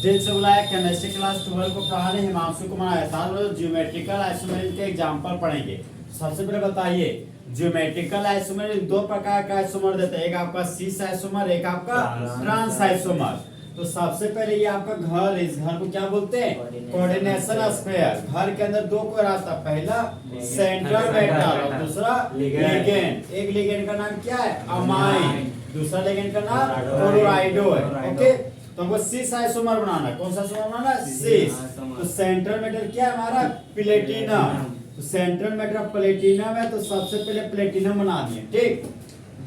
दिल से बुलाया केमिस्ट्री क्लास 12 को पढ़ाने हिमांशु कुमार एहसान और ज्योमेट्रिकल आइसोमेरिज्म के एग्जांपल पढ़ेंगे। सबसे पहले बताइए ज्योमेट्रिकल आइसोमेरिज्म दो प्रकार का आइसोमर देते हैं, एक आपका सीस आइसोमर, एक आपका ट्रांस आइसोमर। तो सबसे पहले ये आपका घर, इस घर को क्या बोलते हैं? Coordination sphere. घर के अंदर दो कोर आता, पहला सेंट्रल मेटल और दूसरा लिगेंड। एक लिगेंड का नाम क्या है? अमाइन। दूसरा लिगेंड का नाम क्लोराइडो है। ओके, तो हमको सिस आइसोमर बनाना है। कौन सा आइसोमर बनाना है? सिस। तो सेंट्रल मेटल क्या है हमारा? प्लेटिनम। तो सेंट्रल मेटल प्लेटिनम है, तो सबसे पहले प्लेटिनम बना दिए। ठीक,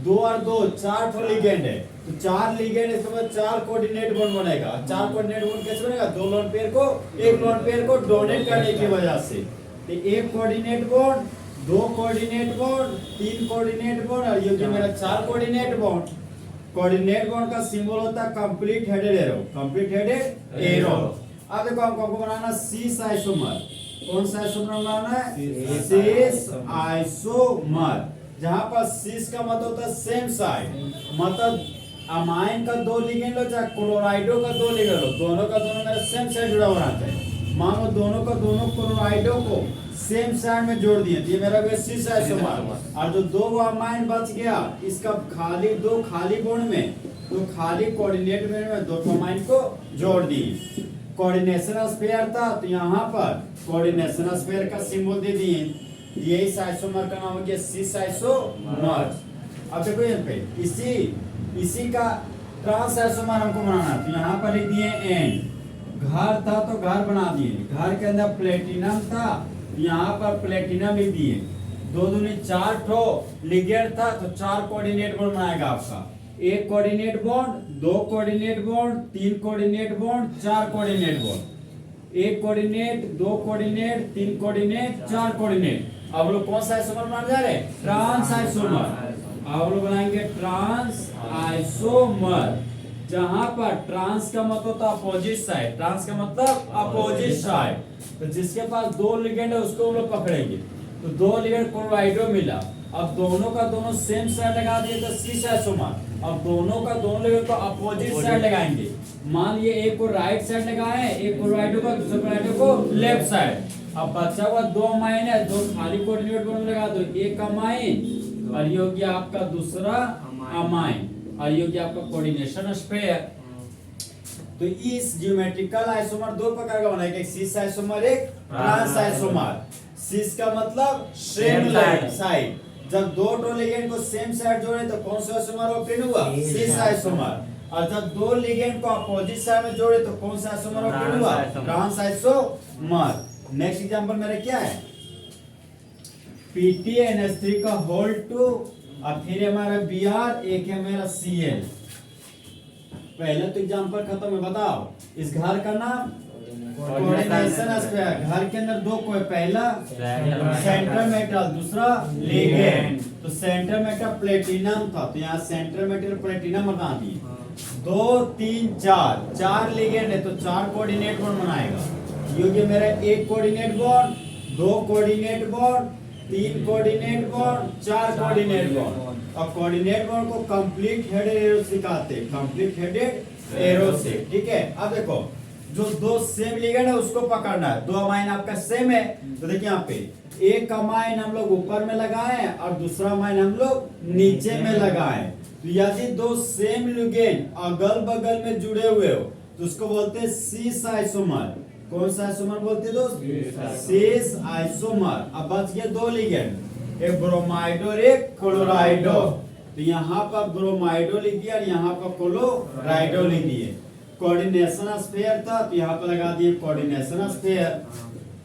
दो और दो चार ठो लिगेंड है, तो चार लिगेंड, इसके बाद चार कोऑर्डिनेट बॉन्ड बनेगा। चार कोऑर्डिनेट बॉन्ड कैसे बनेगा? दो लोन पेयर को एक लोन पेयर को डोनेट करने की वजह से। तो एक कोऑर्डिनेट बॉन्ड, दो कोऑर्डिनेट बॉन्ड, तीन कोऑर्डिनेट बॉन्ड और ये जो मेरा चार कोऑर्डिनेट बॉन्ड। कोऑर्डिनेट बॉन्ड का सिंबल होता है complete headed arrow. Complete headed arrow. अब देखो हमको बनाना सिस आइसोमर। कौन सा आइसोमर बनाना है? सिस आइसोमर, जहां पर सिस का मतलब होता है सेम साइड, मतलब अमाइन का दो लिगेंड लो चाहे क्लोराइडो का दो लिगेंड लो, दोनों का दोनों मेरा सेम साइड जुड़ा हुआ रहता है। मान लो दोनों का दोनों क्लोराइडो को सेम साइड में जोड़ दिए, ये मेरा गया सिस आइसोमर। और जो दो अमाइन बच गया, इसका खाली दो खाली बॉन्ड में, दो खाली कोऑर्डिनेट में दो अमाइन को जोड़ दिए। कोऑर्डिनेशन स्फीयर था, तो यहाँ पर कोऑर्डिनेशन स्फीयर का सिंबल दे दिए। यही आइसोमर का नाम हो गया सिस आइसोमर। अब देखो यहाँ पे इसी का ट्रांस आइसोमर हमको बनाना, तो यहाँ पर लिख दिए एन। घर था तो घर बना दिए, घर के अंदर प्लेटिनम था, यहाँ पर प्लेटिनम लिख दिए। दो दूनी चार ठो लिगेंड था, तो चार कोऑर्डिनेट बॉन्ड बनाएगा आपका। एक कोऑर्डिनेट बॉन्ड, दो कोऑर्डिनेट बॉन्ड, तीन कोऑर्डिनेट बॉन्ड, चार कोऑर्डिनेट बॉन्ड। एक कोऑर्डिनेट, दो कोऑर्डिनेट, तीन कोऑर्डिनेट, चार कोऑर्डिनेट। अब लोग कौन सा आइसोमर बना जा रहे हैं? Trans isomer. अब लोग बनाएंगे ट्रांस आइसोमर, जहां पर ट्रांस का मतलब होता है अपोजिट साइड। ट्रांस का मतलब अपोजिट साइड, तो जिसके पास दो लिगेंड है उसको हम लोग पकड़ेंगे। तो दो लिगेंड क्लोराइडो मिला, अब दोनों का दोनों सेम साइड लगा दिए तो सिस आइसोमर। अब दोनों का दोनों लिगेंड को अपोजिट साइड लगाएंगे। मान लिए एक को राइट साइड लगाए, एक क्लोराइडो को, दूसरे क्लोराइडो को लेफ्ट साइड। अब बचा हुआ दो अमाइन है, दो खाली कोऑर्डिनेट बॉन्ड लगा दो। एक अमाइन और ये हो गया आपका दूसरा अमाइन, और ये हो गया आपका कोऑर्डिनेशन स्फीयर। तो इस ज्योमेट्रिकल आइसोमर दो प्रकार का बनेगा, एक सिस आइसोमर, एक ट्रांस आइसोमर। सिस का मतलब सेम साइड, जब दो टो लिगेंड को सेम साइड जोड़े तो कौन सा आइसोमर ऑप्टेन हुआ? Cis isomer. और जब दो लिगेंड को अपोजिट साइड में जोड़े तो कौन सा आइसोमर ऑप्टेन हुआ? Trans isomer. नेक्स्ट एग्जांपल मेरा क्या है? PTNS3 का होल 2 और फिर हमारा Br, एक है मेरा Cl। पहले तो एग्जांपल खत्म है, बताओ इस घर का नाम कोऑर्डिनेशन स्फीयर। घर के अंदर दो कोई, पहला सेंट्रल मेटल, दूसरा लिगेंड। तो सेंट्रल मेटल प्लेटिनम था, तो यहाँ सेंट्रल मेटल प्लेटिनम बना दिए। दो तीन चार, चार लिगेंड है तो चार कोऑर्डिनेट बॉन्ड बनाएगा। ये मेरा एक कोऑर्डिनेट बॉन्ड, दो कोऑर्डिनेट बॉन्ड, तीन कोऑर्डिनेट बॉन्ड, चार कोऑर्डिनेट बॉन्ड। और कोऑर्डिनेट बॉन्ड को कंप्लीट हेडेड एरो से कहते हैं, कंप्लीट हेडेड एरो से। ठीक है, अब देखो जो दो सेम लिगेंड है उसको पकड़ना है। दो अमाइन आपका सेम है, तो देखिए यहाँ पे एक अमाइन हम लोग ऊपर में लगाए और दूसरा अमाइन हम लोग नीचे में लगाए। तो यदि दो सेम लिगेंड अगल बगल में जुड़े हुए हो तो उसको बोलते हैं सिस आइसोमर। कौन सा आइसोमर बोलते हैं दोस्त? Cis isomer. अब बच गया दो लिगेंड, एक ब्रोमाइडो और एक क्लोराइडो। तो यहाँ पर ब्रोमाइडो लिख दिया और यहाँ पर क्लोराइडो लिख दिए। कोऑर्डिनेशन स्फीयर था, तो यहाँ पर लगा दिए कोऑर्डिनेशन स्फीयर।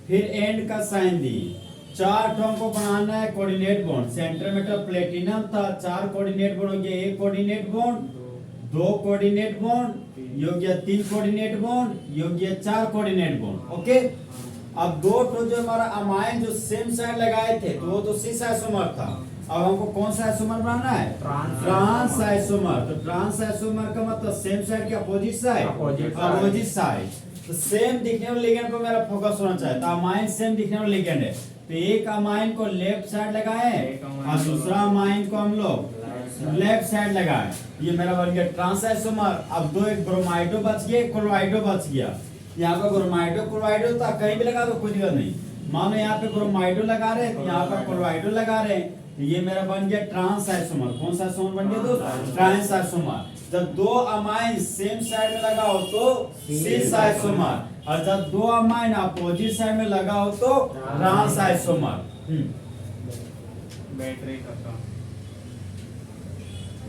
फिर एंड का साइन दिए। चार ठों को बनाना है कोऑर्डिनेट बॉन्ड। सेंटर में तो प्लेटिनम था, चार कोऑर्डिनेट बॉन्ड हो गया, एक कोऑर्डिनेट बॉन्ड, दो कोऑर्डिनेट बॉन्ड, योग्य तीन कोऑर्डिनेट बॉन्ड, योग्य चार कोऑर्डिनेट बॉन्ड। ओके, अब दो ठो जो हमारा अमाइन जो सेम साइड लगाए थे तो वो तो सिस आइसोमर था। अब हमको कौन सा आइसोमर बनाना है? Trans isomer. तो ट्रांस आइसोमर का मतलब सेम साइड के अपोजिट साइड, अपोजिट साइड। तो सेम दिखने वाले लिगेंड पर मेरा फोकस होना चाहिए। तो अमाइन सेम दिखने वाले लिगेंड है, तो एक अमाइन को लेफ्ट साइड लगाए और दूसरा अमाइन को हम लोग लेफ्ट साइड लगाए, ये मेरा बन गया ट्रांस आइसोमर। अब दो, एक ब्रोमाइडो बच गया, एक क्लोराइडो बच गया। यहाँ पे ब्रोमाइडो क्लोराइडो था, कहीं भी लगा दो कोई दिक्कत नहीं। मानो यहाँ पे ब्रोमाइडो लगा रहे हैं, यहाँ पे क्लोराइडो लगा रहे हैं, ये मेरा बन गया ट्रांस आइसोमर। कौन सा आइसोमर बन गया दोस्त? Trans isomer. जब दो अमाइन सेम साइड में लगा हो तो सिस आइसोमर, और जब दो अमाइन अपोजिट साइड में लगा हो तो ट्रांस आइसोमर। बैटरी का काम